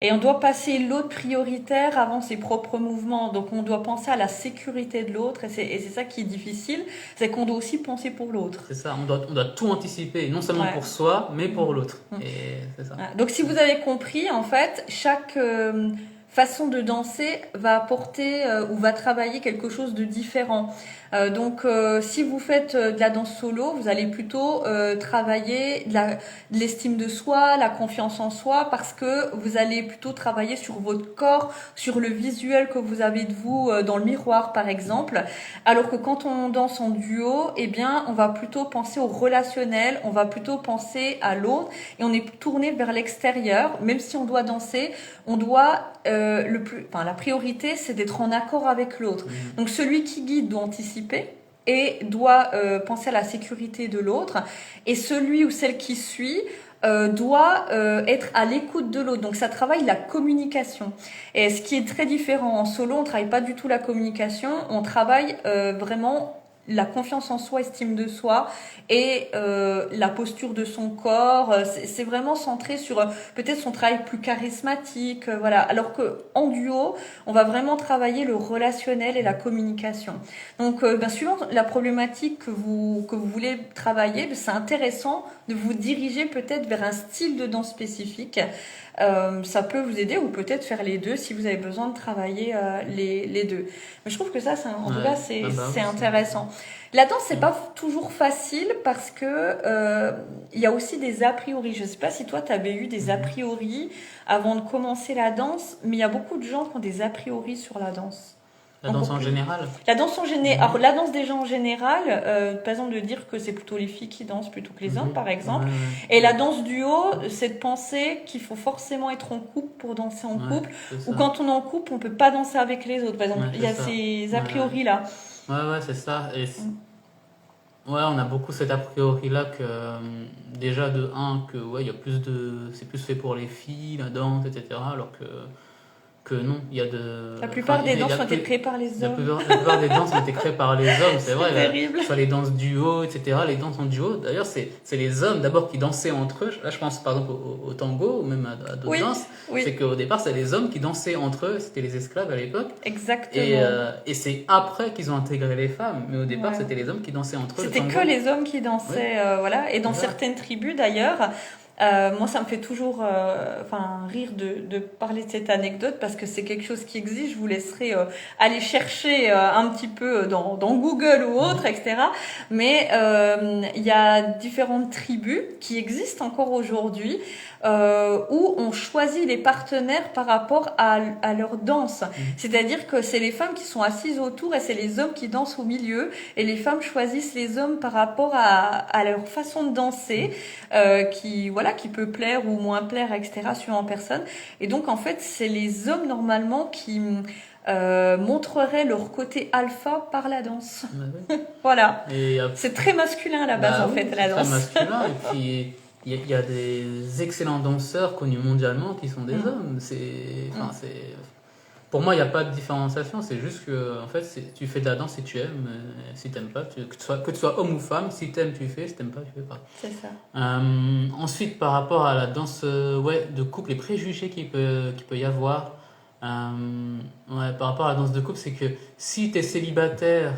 Et on doit passer l'autre prioritaire avant ses propres mouvements. Donc on doit penser à la sécurité de l'autre. Et c'est ça qui est difficile, c'est qu'on doit aussi penser pour l'autre. C'est ça, on doit tout anticiper, non seulement Ouais. pour soi, mais pour l'autre. Mm. Et c'est ça. Voilà. Donc si vous avez compris, en fait, chaque façon de danser va apporter ou va travailler quelque chose de différent. Donc si vous faites de la danse solo, vous allez plutôt travailler de l'estime de soi, la confiance en soi, parce que vous allez plutôt travailler sur votre corps, sur le visuel que vous avez de vous dans le miroir par exemple. Alors que quand on danse en duo, eh bien on va plutôt penser au relationnel, on va plutôt penser à l'autre et on est tourné vers l'extérieur. Même si on doit danser, on doit la priorité, c'est d'être en accord avec l'autre. Donc celui qui guide doit anticiper et doit penser à la sécurité de l'autre. Et celui ou celle qui suit doit être à l'écoute de l'autre. Donc ça travaille la communication. Et ce qui est très différent en solo, on travaille pas du tout la communication, on travaille vraiment la confiance en soi, estime de soi et la posture de son corps. C'est vraiment centré sur peut-être son travail plus charismatique, voilà. Alors que en duo, on va vraiment travailler le relationnel et la communication. Donc, suivant la problématique que vous voulez travailler, c'est intéressant de vous diriger peut-être vers un style de danse spécifique. Ça peut vous aider ou peut-être faire les deux si vous avez besoin de travailler les deux. Mais je trouve que ça, en tout cas, c'est intéressant. La danse, c'est pas toujours facile parce que il y a aussi des a priori. Je sais pas si toi, tu avais eu des a priori avant de commencer la danse, mais il y a beaucoup de gens qui ont des a priori sur la danse. La danse en général. La danse en général. Alors, la danse des gens en général, par exemple, de dire que c'est plutôt les filles qui dansent plutôt que les hommes, par exemple. Et la danse duo, c'est de penser qu'il faut forcément être en couple pour danser en couple. Ou quand on est en couple, on peut pas danser avec les autres. Par exemple, il y a ces a priori là. Ouais, c'est ça. Et ouais, on a beaucoup cet a priori là que déjà de un que ouais, il y a plus de c'est plus fait pour les filles la danse, etc. Alors que non, il y a de la plupart des danses ont été créées par les hommes. La plupart des danses ont été créées par les hommes, c'est vrai. Terrible. Soit les danses duo, etc. Les danses en duo, d'ailleurs, c'est les hommes d'abord qui dansaient entre eux. Là, je pense par exemple au tango ou même à d'autres danses. Oui. C'est qu'au départ, c'est les hommes qui dansaient entre eux. C'était les esclaves à l'époque. Exactement. Et c'est après qu'ils ont intégré les femmes. Mais au départ, c'était les hommes qui dansaient entre eux. C'était que les hommes qui dansaient, voilà. Et dans certaines tribus d'ailleurs. Moi, ça me fait toujours rire de parler de cette anecdote parce que c'est quelque chose qui existe. Je vous laisserai aller chercher un petit peu dans Google ou autre, etc. Mais il y a différentes tribus qui existent encore aujourd'hui où on choisit les partenaires par rapport à leur danse. C'est-à-dire que c'est les femmes qui sont assises autour et c'est les hommes qui dansent au milieu. Et les femmes choisissent les hommes par rapport à leur façon de danser qui peut plaire ou moins plaire, etc. suivant personne. Et donc, en fait, c'est les hommes, normalement, qui montreraient leur côté alpha par la danse. Voilà. C'est très masculin, à la base, en fait, la danse. C'est très masculin. Et puis, il y a des excellents danseurs connus mondialement qui sont des hommes. Pour moi, il n'y a pas de différenciation. C'est juste que, en fait, tu fais de la danse si tu aimes. Si tu n'aimes pas, que tu sois homme ou femme, si tu aimes, tu fais. Si tu n'aimes pas, tu fais pas. C'est ça. Ensuite, par rapport à la danse de couple, les préjugés qu'il peut y avoir, par rapport à la danse de couple, c'est que si tu es célibataire,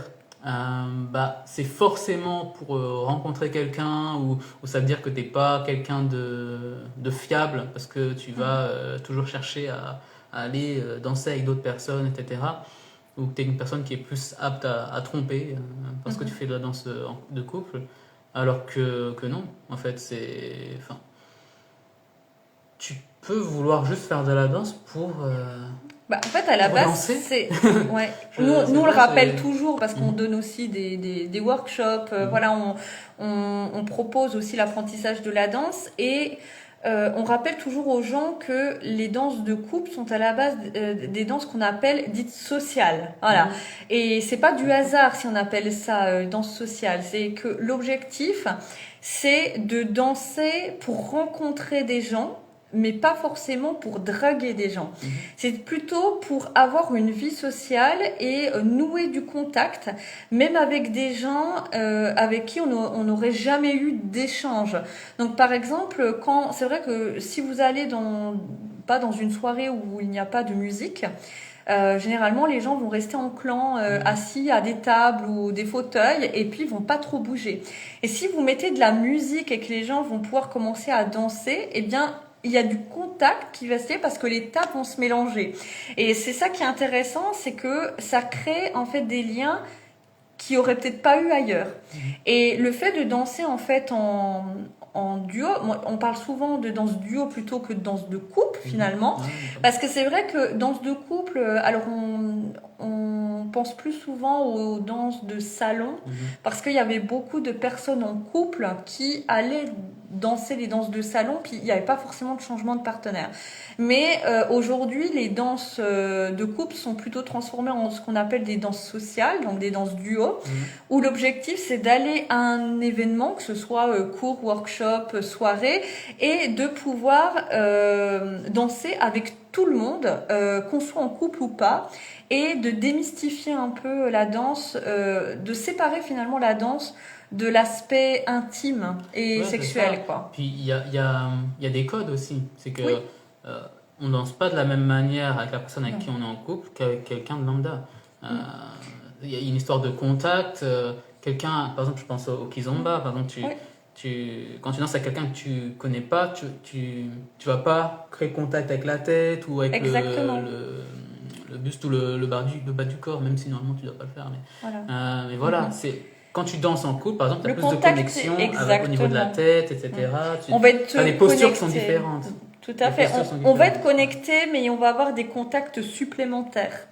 c'est forcément pour rencontrer quelqu'un ou ça veut dire que tu n'es pas quelqu'un de fiable parce que tu vas toujours chercher à aller danser avec d'autres personnes, etc. Ou que tu es une personne qui est plus apte à tromper parce que tu fais de la danse de couple. Alors que non, en fait, tu peux vouloir juste faire de la danse pour... en fait, à la base, c'est... Ouais. nous, on le rappelle toujours parce qu'on donne aussi des workshops. Voilà, on propose aussi l'apprentissage de la danse et... on rappelle toujours aux gens que les danses de couple sont à la base des danses qu'on appelle dites sociales. Voilà. Et c'est pas du hasard si on appelle ça danse sociale. C'est que l'objectif, c'est de danser pour rencontrer des gens, mais pas forcément pour draguer des gens. C'est plutôt pour avoir une vie sociale et nouer du contact, même avec des gens avec qui on n'aurait jamais eu d'échange. Donc par exemple, c'est vrai que si vous allez pas dans une soirée où il n'y a pas de musique. Généralement, les gens vont rester en clan, assis à des tables ou des fauteuils, et puis ils vont pas trop bouger. Et si vous mettez de la musique et que les gens vont pouvoir commencer à danser, eh bien, il y a du contact qui va se faire parce que les tables vont se mélanger. Et c'est ça qui est intéressant, c'est que ça crée en fait des liens qui auraient peut-être pas eu ailleurs. Et le fait de danser en fait en duo, on parle souvent de danse duo plutôt que de danse de couple finalement, parce que c'est vrai que danse de couple, alors on pense plus souvent aux danses de salon, parce qu'il y avait beaucoup de personnes en couple qui allaient danser les danses de salon, puis il n'y avait pas forcément de changement de partenaire. Mais aujourd'hui, les danses de couple sont plutôt transformées en ce qu'on appelle des danses sociales, donc des danses duo, où l'objectif c'est d'aller à un événement, que ce soit cours, workshop, soirée, et de pouvoir danser avec tout le monde, qu'on soit en couple ou pas, et de démystifier un peu la danse, de séparer finalement la danse de l'aspect intime et sexuel, quoi. Puis il y a des codes aussi. C'est que on danse pas de la même manière avec la personne avec qui on est en couple qu'avec quelqu'un de lambda. Il y a une histoire de contact. Quelqu'un, par exemple, je pense au kizomba. Par exemple, quand tu danses avec quelqu'un que tu connais pas, tu vas pas créer contact avec la tête ou avec le buste ou le bas du corps, même si normalement tu dois pas le faire. Mais voilà, c'est quand tu danses en couple, par exemple, tu as plus de connexion au niveau de la tête, etc. On va être les postures qui sont différentes. Tout à fait. On va être connecté, mais on va avoir des contacts supplémentaires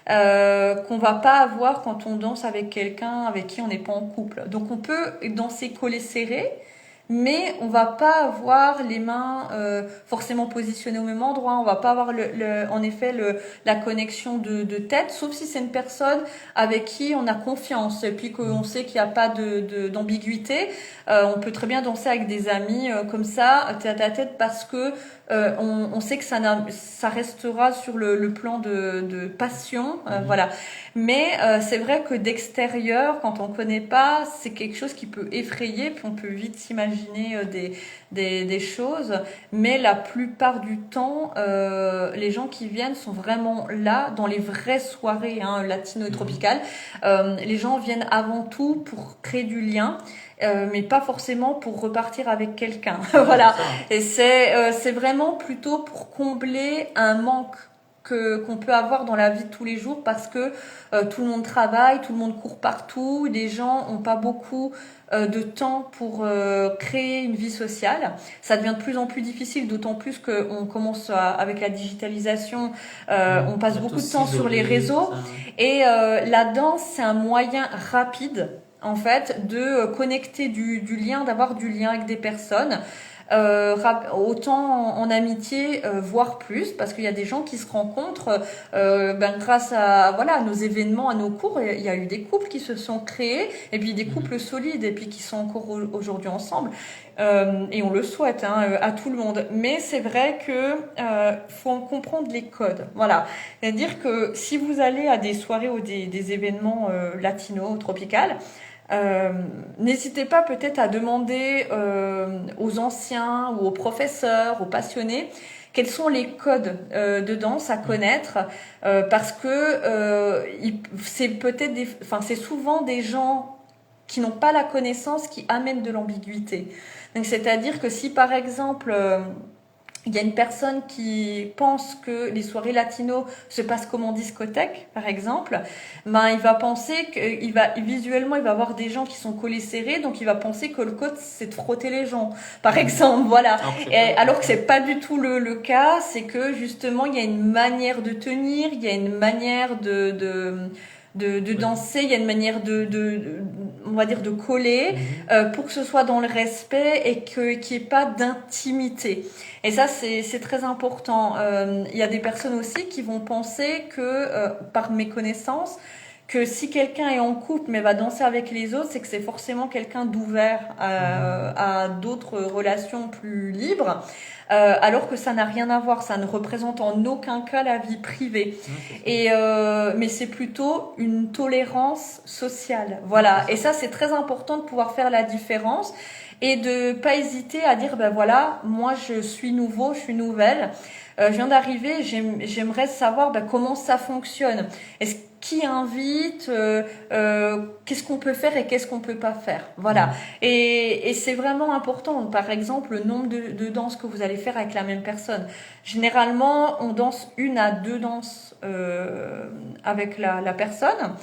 qu'on va pas avoir quand on danse avec quelqu'un avec qui on n'est pas en couple. Donc on peut danser collé serré, mais on va pas avoir les mains forcément positionnées au même endroit, on va pas avoir en effet la connexion de tête, sauf si c'est une personne avec qui on a confiance et puis qu'on sait qu'il n'y a pas d'ambiguïté. On peut très bien danser avec des amis comme ça, tête à tête, parce que on sait que ça restera sur le plan de passion, voilà. Mais c'est vrai que d'extérieur, quand on connaît pas, c'est quelque chose qui peut effrayer, puis on peut vite s'imaginer des choses. Mais la plupart du temps, les gens qui viennent sont vraiment là dans les vraies soirées latino et tropicales. Les gens viennent avant tout pour créer du lien. Mais pas forcément pour repartir avec quelqu'un. Voilà. Et c'est vraiment plutôt pour combler un manque qu'on peut avoir dans la vie de tous les jours, parce que tout le monde travaille, tout le monde court partout, les gens ont pas beaucoup de temps pour créer une vie sociale. Ça devient de plus en plus difficile, d'autant plus qu'on commence avec la digitalisation, on passe beaucoup de temps sur les réseaux, et la danse, c'est un moyen rapide en fait de connecter du lien, d'avoir du lien avec des personnes. Autant en amitié, voire plus, parce qu'il y a des gens qui se rencontrent grâce à nos événements, à nos cours. Il y a eu des couples qui se sont créés, et puis des couples solides, et puis qui sont encore aujourd'hui ensemble, et on le souhaite à tout le monde. Mais c'est vrai que faut en comprendre les codes, voilà. C'est-à-dire que si vous allez à des soirées ou des événements latinos, tropicales, n'hésitez pas peut-être à demander aux anciens ou aux professeurs, aux passionnés, quels sont les codes de danse à connaître, parce que c'est souvent des gens qui n'ont pas la connaissance qui amènent de l'ambiguïté. Donc c'est-à-dire que si par exemple il y a une personne qui pense que les soirées latino se passent comme en discothèque, par exemple, il va penser visuellement, il va avoir des gens qui sont collés serrés, donc il va penser que le code, c'est de frotter les gens, par exemple, voilà. Alors que c'est pas du tout le cas, c'est que justement, il y a une manière de tenir, il y a une manière de danser, il y a une manière on va dire de coller, pour que ce soit dans le respect et qu'il n'y ait pas d'intimité. Et ça, c'est très important. Il y a des personnes aussi qui vont penser que, par méconnaissance, que si quelqu'un est en couple mais va danser avec les autres, c'est que c'est forcément quelqu'un d'ouvert à d'autres relations plus libres. alors que ça n'a rien à voir, ça ne représente en aucun cas la vie privée. Et mais c'est plutôt une tolérance sociale, voilà. Et ça, c'est très important de pouvoir faire la différence et de pas hésiter à dire, ben voilà, moi je suis nouveau, je suis nouvelle, je viens d'arriver, j'aimerais savoir comment ça fonctionne. Est-ce qui invite, qu'est-ce qu'on peut faire et qu'est-ce qu'on peut pas faire. Voilà. Et c'est vraiment important. Par exemple, le nombre de danses que vous allez faire avec la même personne. Généralement, on danse 1 à 2 danses avec la personne.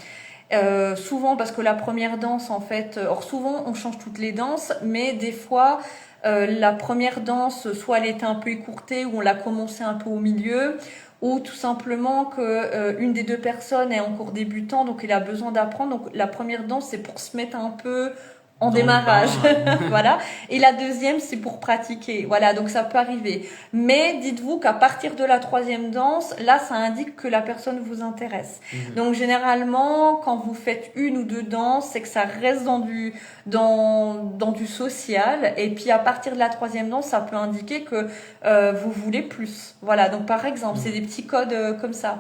Souvent parce que la première danse, en fait, or souvent on change toutes les danses, mais des fois la première danse, soit elle était un peu écourtée ou on l'a commencé un peu au milieu, ou tout simplement que une des deux personnes est encore débutant, donc il a besoin d'apprendre. Donc la première danse, c'est pour se mettre un peu en Dans démarrage, le bain, voilà. Et la deuxième, c'est pour pratiquer, voilà. Donc ça peut arriver. Mais dites-vous qu'à partir de la troisième danse, là, ça indique que la personne vous intéresse. Donc généralement, quand vous faites 1 ou 2 danses, c'est que ça reste dans du social. Et puis à partir de la troisième danse, ça peut indiquer que vous voulez plus. Voilà. Donc par exemple, c'est des petits codes comme ça.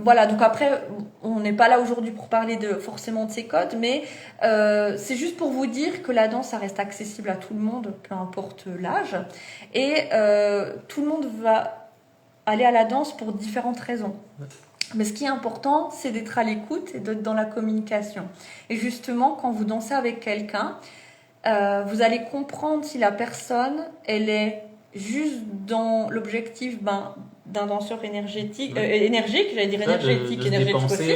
Voilà, donc après, on n'est pas là aujourd'hui pour parler forcément de ces codes, mais c'est juste pour vous dire que la danse, ça reste accessible à tout le monde, peu importe l'âge, et tout le monde va aller à la danse pour différentes raisons. Mais ce qui est important, c'est d'être à l'écoute et d'être dans la communication. Et justement, quand vous dansez avec quelqu'un, vous allez comprendre si la personne, elle est juste dans l'objectif d'un danseur énergique, j'allais dire énergétique, énergétique aussi,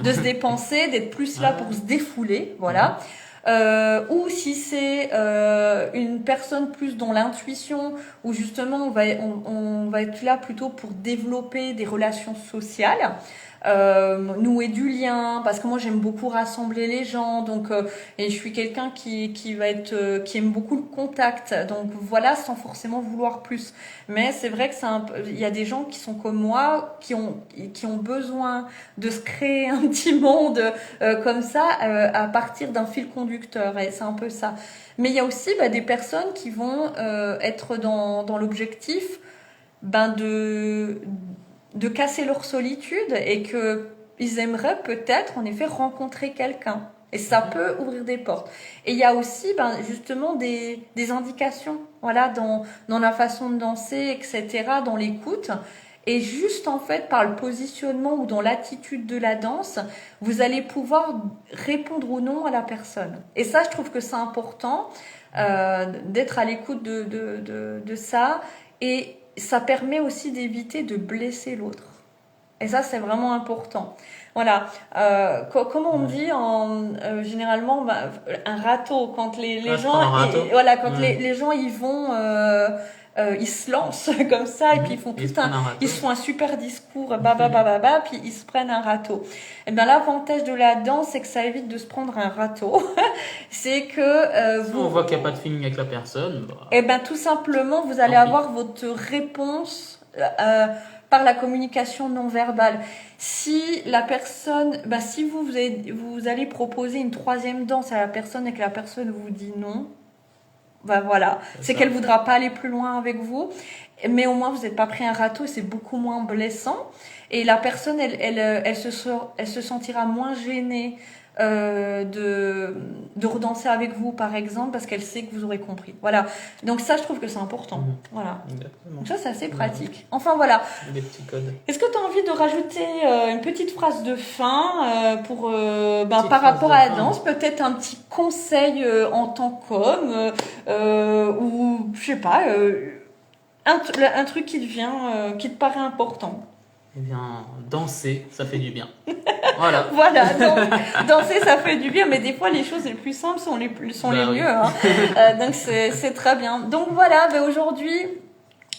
de se dépenser, d'être plus là pour se défouler, voilà. Ou si c'est une personne plus dans l'intuition, où justement on va être là plutôt pour développer des relations sociales, nouer du lien, parce que moi j'aime beaucoup rassembler les gens, donc et je suis quelqu'un qui qui aime beaucoup le contact, donc voilà, sans forcément vouloir plus. Mais c'est vrai que il y a des gens qui sont comme moi, qui ont besoin de se créer un petit monde comme ça à partir d'un fil conducteur, et c'est un peu ça. Mais il y a aussi des personnes qui vont être dans l'objectif de casser leur solitude, et que ils aimeraient peut-être en effet rencontrer quelqu'un, et ça peut ouvrir des portes. Et il y a aussi justement des indications, voilà, dans la façon de danser, etc., dans l'écoute. Et juste en fait par le positionnement ou dans l'attitude de la danse, vous allez pouvoir répondre ou non à la personne. Et ça, je trouve que c'est important d'être à l'écoute de ça. Et ça permet aussi d'éviter de blesser l'autre. Et ça, c'est vraiment important. Voilà. Comment on dit généralement un râteau, quand les gens, voilà, quand les gens ils vont, ils se lancent comme ça, et puis ils font ils se font un super discours, puis ils se prennent un râteau. Et bien l'avantage de la danse, c'est que ça évite de se prendre un râteau. C'est que on voit qu'il n'y a pas de feeling avec la personne. Et bien tout simplement, vous allez avoir votre réponse par la communication non verbale. Si la personne, si vous allez proposer une troisième danse à la personne et que la personne vous dit non, voilà, c'est qu'elle voudra pas aller plus loin avec vous, mais au moins vous n'êtes pas pris un râteau, c'est beaucoup moins blessant, et la personne elle se sentira moins gênée de redanser avec vous, par exemple, parce qu'elle sait que vous aurez compris. Voilà. Donc ça, je trouve que c'est important. Voilà. Exactement. Donc ça, c'est assez pratique. Enfin, voilà. Des petits codes. Est-ce que tu as envie de rajouter une petite phrase de fin pour par rapport à la danse, peut-être un petit conseil en tant qu'homme ou je sais pas, un truc qui te paraît important? Eh bien, danser, ça fait du bien. Voilà. Voilà, donc danser, ça fait du bien, mais des fois les choses les plus simples sont les mieux. Hein. Donc c'est très bien. Donc voilà, aujourd'hui,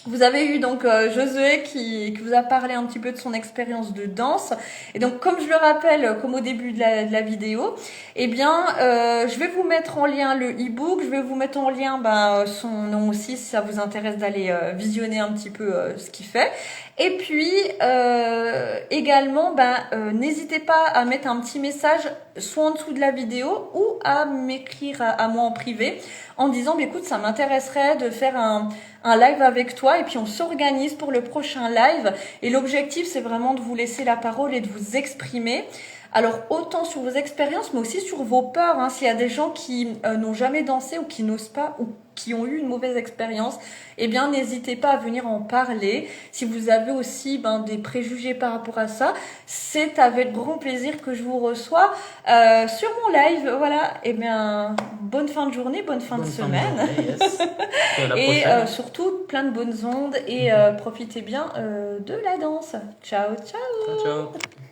vous avez eu donc Josué qui vous a parlé un petit peu de son expérience de danse. Et donc, comme je le rappelle, comme au début de la vidéo, eh bien, je vais vous mettre en lien le e-book. Je vais vous mettre en lien son nom aussi, si ça vous intéresse d'aller visionner un petit peu ce qu'il fait. Et puis également, n'hésitez pas à mettre un petit message soit en dessous de la vidéo ou à m'écrire à moi en privé en disant écoute, ça m'intéresserait de faire un live avec toi et puis on s'organise pour le prochain live. Et l'objectif, c'est vraiment de vous laisser la parole et de vous exprimer. Alors, autant sur vos expériences, mais aussi sur vos peurs. Hein. S'il y a des gens qui n'ont jamais dansé ou qui n'osent pas ou qui ont eu une mauvaise expérience, eh bien, n'hésitez pas à venir en parler. Si vous avez aussi des préjugés par rapport à ça, c'est avec grand plaisir que je vous reçois sur mon live. Voilà, eh bien, bonne fin de journée, bonne fin de semaine. Yes. Et surtout, plein de bonnes ondes et profitez bien de la danse. Ciao, ciao. Ciao, ciao.